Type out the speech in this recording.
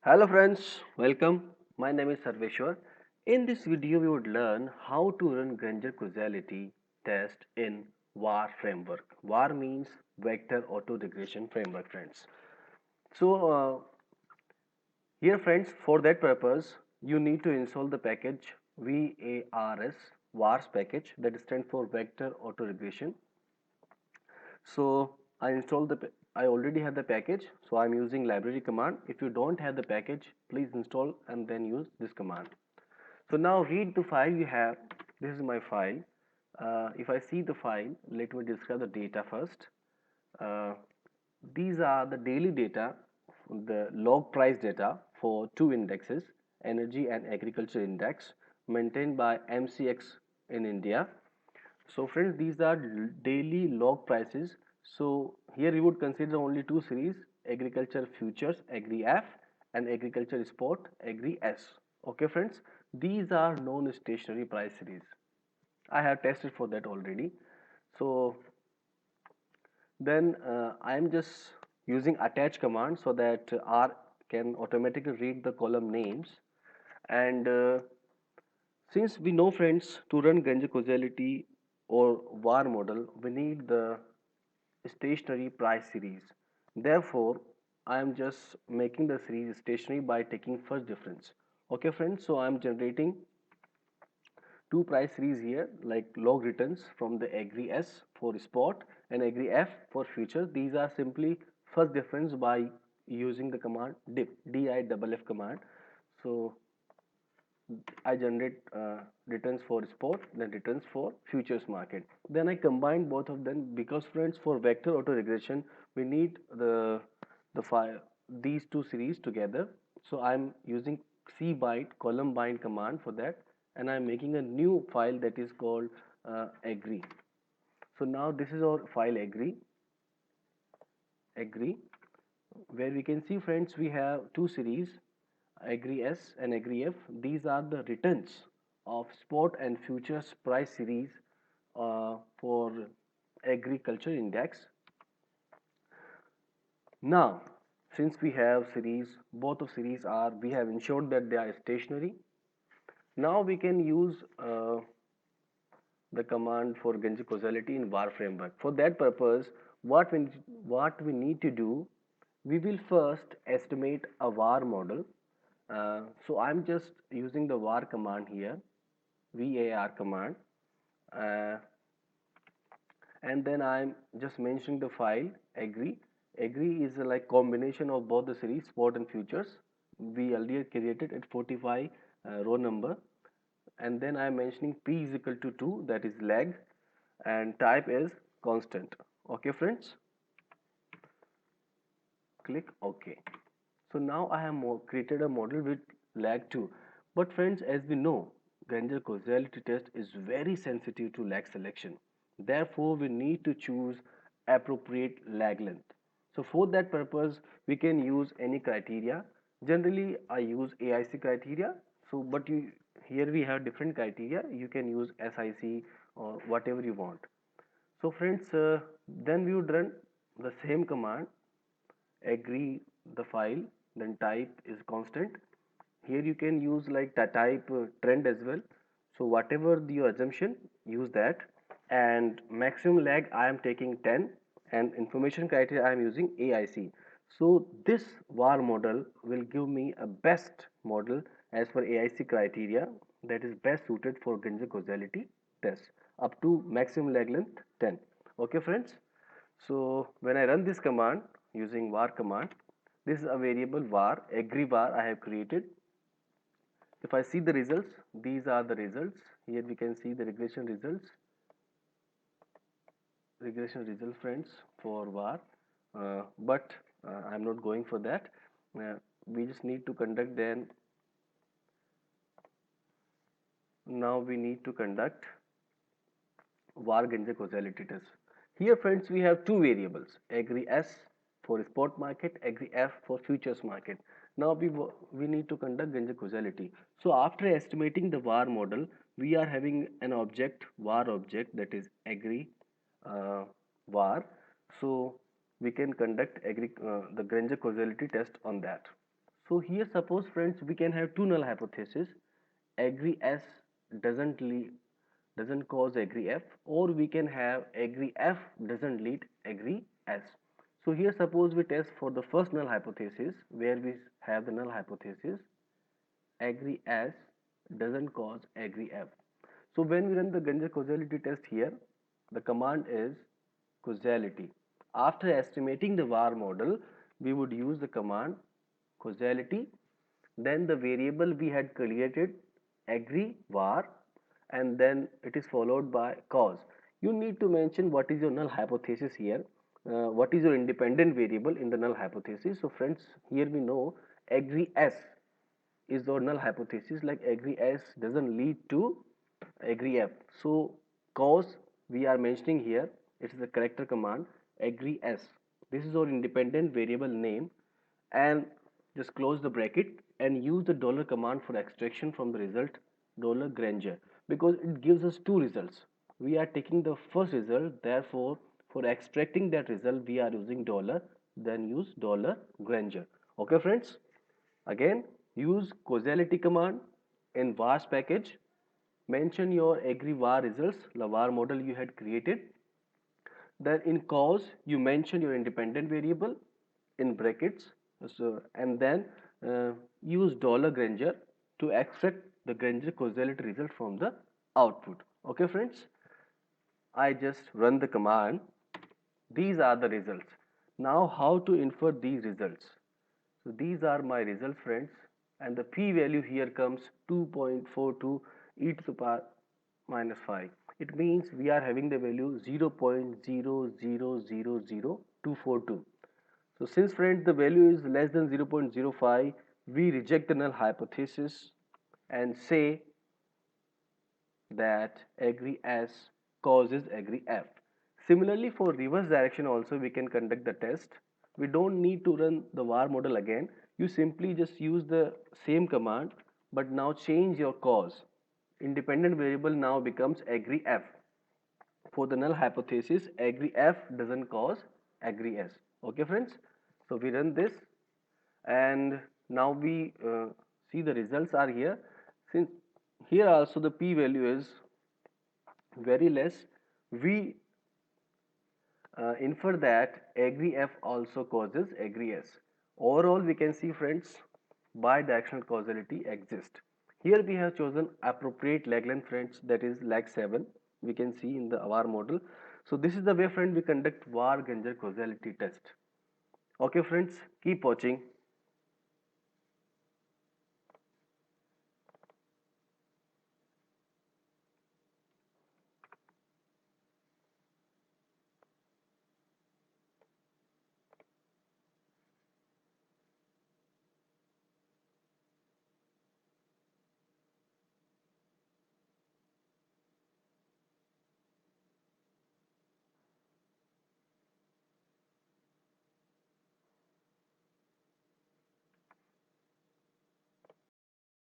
Hello friends, welcome. My name is Sarveshwar. In this video, we would learn how to run Granger causality test in VAR framework. VAR means Vector Auto Regression Framework, friends. So here, friends, for that purpose, you need to install the package VARS VARS package that stands for Vector Auto Regression. So I already have the package, so I'm using library command. If you don't have the package, please install and then use this command. So now read the file you have. This is my file. If I see the file, let me describe the data first. uh, these are the daily data, the log price data for two indexes, energy and agriculture index, maintained by MCX in India. So friends, these are daily log prices. So here we would consider only two series: agriculture futures Agri F and agriculture spot Agri S. Okay friends, these are non-stationary price series. I have tested for that already. So then I am just using attach command so that R can automatically read the column names. And since we know, friends, to run Granger causality or VAR model, we need the stationary price series. Therefore, I am just making the series stationary by taking first difference. Okay, friends, so I am generating two price series here, like log returns from the Agri S for spot and Agri F for future. These are simply first difference by using the command diff command. So I generate returns for spot, then returns for futures market. Then I combine both of them because, friends, for vector auto regression we need the file these two series together. So I'm using cbind column bind command for that, and I'm making a new file that is called agree. So now this is our file agree, where we can see, friends, we have two series, Agri S and Agri F. These are the returns of spot and futures price series for agriculture index. Now, since we have series, both of series are, we have ensured that they are stationary. Now we can use the command for Granger causality in VAR framework. For that purpose, what we need to do, we will first estimate a VAR model. So I'm just using the VAR command here, VAR command, uh, and then I'm just mentioning the file agree. Agree is like combination of both the series spot and futures. We earlier created at 45 row number, and then I'm mentioning p is equal to 2, that is lag, and type is constant. Okay friends, click OK. So now I have created a model with lag 2. But friends, as we know, Granger causality test is very sensitive to lag selection. Therefore, we need to choose appropriate lag length. So for that purpose, we can use any criteria. Generally, I use AIC criteria. So, but here we have different criteria. You can use SIC or whatever you want. So friends, then we would run the same command, agree the file, then type is constant. Here you can use like the type trend as well. So whatever your assumption, use that. And maximum lag I am taking 10, and information criteria I am using AIC. So this VAR model will give me a best model as per AIC criteria, that is best suited for Granger causality test up to maximum lag length 10. Okay friends, so when I run this command using var command, this is a variable var, agree var I have created. If I see the results, these are the results. Here we can see the regression results, friends, for var. But I'm not going for that. We just need to conduct then. Now we need to conduct var Granger causality test. Here, friends, we have two variables, agree S for spot market, agree F for futures market. Now we need to conduct Granger causality. So after estimating the VAR model, we are having an object, VAR object, that is agree VAR. So we can conduct the Granger causality test on that. So here suppose friends we can have two null hypotheses. Agree S doesn't lead, doesn't cause agree F, or we can have agree F doesn't lead agree S. So here suppose we test for the first null hypothesis where we have the null hypothesis agree S doesn't cause agree F. So when we run the Granger causality test here, the command is causality. After estimating the var model, we would use the command causality. Then the variable we had created agree var, and then it is followed by cause. You need to mention what is your null hypothesis here. What is your independent variable in the null hypothesis? So friends, here we know agree S is the null hypothesis, like agree S doesn't lead to agree F. So cause we are mentioning here, it is a character command agree S. This is our independent variable name, and just close the bracket and use the dollar command for extraction from the result dollar Granger, because it gives us two results. We are taking the first result, therefore for extracting that result we are using dollar, then use dollar Granger. Okay friends, again use causality command in vars package, mention your agree var results, the var model you had created. Then in cause you mention your independent variable in brackets, so and then use dollar Granger to extract the Granger causality result from the output. Okay friends, I just run the command. These are the results. Now how to infer these results? So these are my results friends, and the p-value here comes 2.42 e to the power minus 5. It means we are having the value 0.0000242. So since friends the value is less than 0.05, we reject the null hypothesis and say that agree S causes agree F. Similarly, for reverse direction also we can conduct the test. We don't need to run the var model again. You simply just use the same command, but now change your cause. Independent variable now becomes agree F. For the null hypothesis, agree F doesn't cause agree S. Okay friends, so we run this, and now we see the results are here. Since here also the p-value is very less, we infer that agree F also causes agree S. Overall, we can see friends, bidirectional causality exists. Here we have chosen appropriate lag length friends, that is lag 7. We can see in the var model. So this is the way friend we conduct var Granger causality test. Okay friends, keep watching.